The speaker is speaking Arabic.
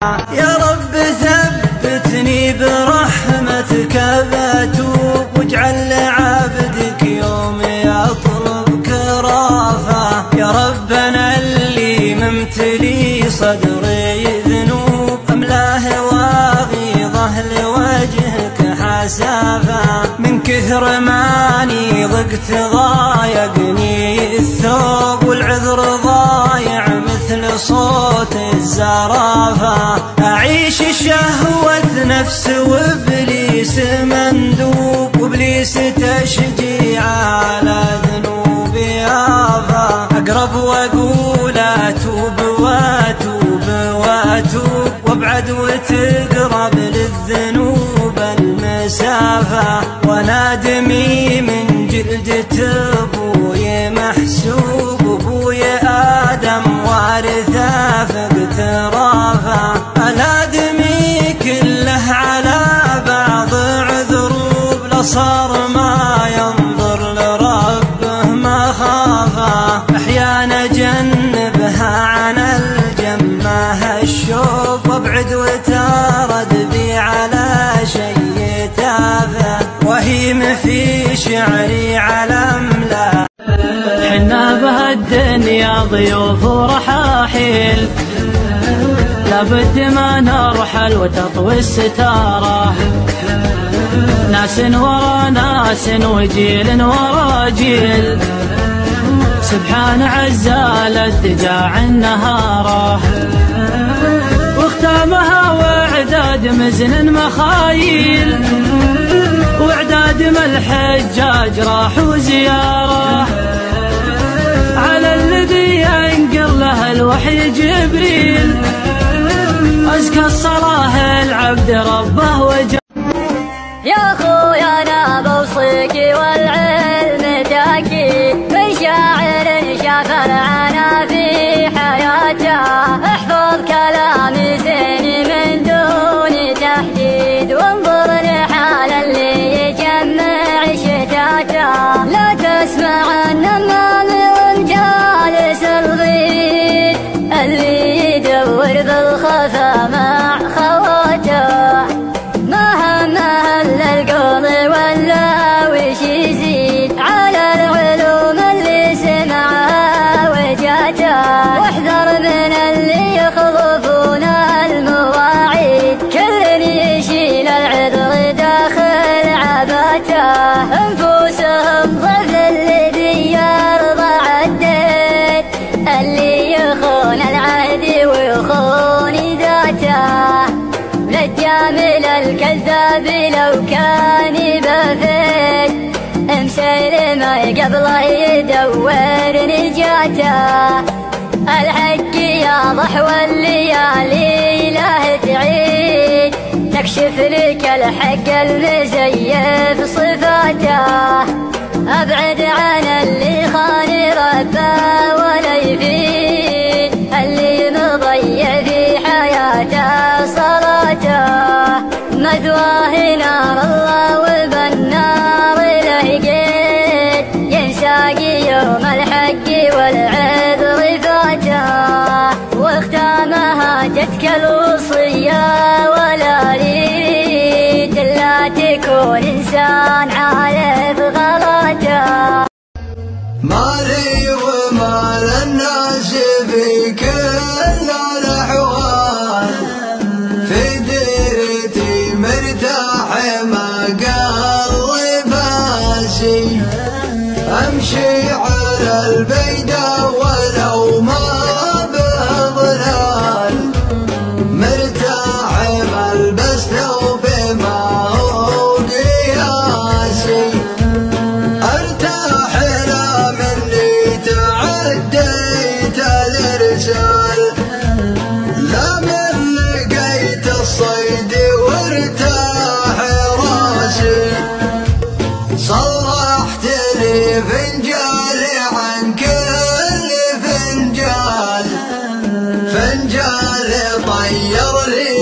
يا رب ثبتني برحمتك بتوب، واجعل لعبدك يوم يطلبك رافع. يا ربنا اللي ممتلي صدري ذنوب، املاه واغيظه لوجهك حسافا. من كثر ماني ضقت ضايقني الثوب، والعذر ضايع مثل صوت الزرافة. أعيش شهوة نفس وإبليس مندوب، وإبليس تشجيع على ذنوبي آفة. أقرب وأقول أتوب وأتوب وأتوب، وأبعد وتقرب للذنوب المسافة. ونادمي من جلدة أبوي محسوب، أبوي آدم وارثه فاقترافه. الآدمي كله على بعض عذروب، لصار ما ينظر لربه مخافه. أحيانا جنبها عن الجمه الشوق، وابعد وترد بي على شيء تافه. وهيم في شعري على املا، حنا بهالدنيا ضيوف ورحاحيل، لابد ما نرحل وتطوي الستارة. ناس ورا ناس وجيل ورا جيل، سبحان عزال الدجاع النهارة. واختامها واعداد مزن مخايل، واعداد ما الحجاج راح وزيارة. على الذي ينقل له الوحي جبريل، أزكى الصلاة العبد ربه وجل. يا خويا انا بوصيك والعلم تاكيد، من شاعر شاف العنا في حياته. احفظ كلامي زين من دون تحديد، وانظر لحال اللي يجمع شتاته. لا تسمع النمام ومجالس الغيد، اللي يدور بالخفا مع خواته. ما همه الا القول ولا وش يزيد، على العلوم اللي سمعها وجاته. واحذر من اللي يخلفون المواعيد، كل يشيل العذر داخل عباته. انفسهم ضفل الذي يرضى عديد، اللي يخون العهد ويخون ذاته. للجامل الكذاب لو كان بفيد، مسلمه قبله يدور نجاته. الحق ياضح والليالي له تعيد، تكشف لك الحق المزيف صفاته. ابعد عن اللي خان ربه ولا يفيد، اللي مضيع في حياته صلاته. مثواه نار الله وبالنار له قيد، ينساقي يوم الحق والعذر فاته. واختامها جتك الوصية ولا ريد، لا تكون انسان عارف غلطه. مالي ومال الناس في كل الأحوال، في ديرتي مرتاح ما قلبي باسي. أمشي على البيداء ولو ما بظلال، مرتاح ما البس ثوب ما هو قياسي. ارتاح لا مني تعديت الارسال، لا من لقيت الصيد وارتاح راسي. صلحت لي فنجالي عن كل فنجال، فنجالي طير لي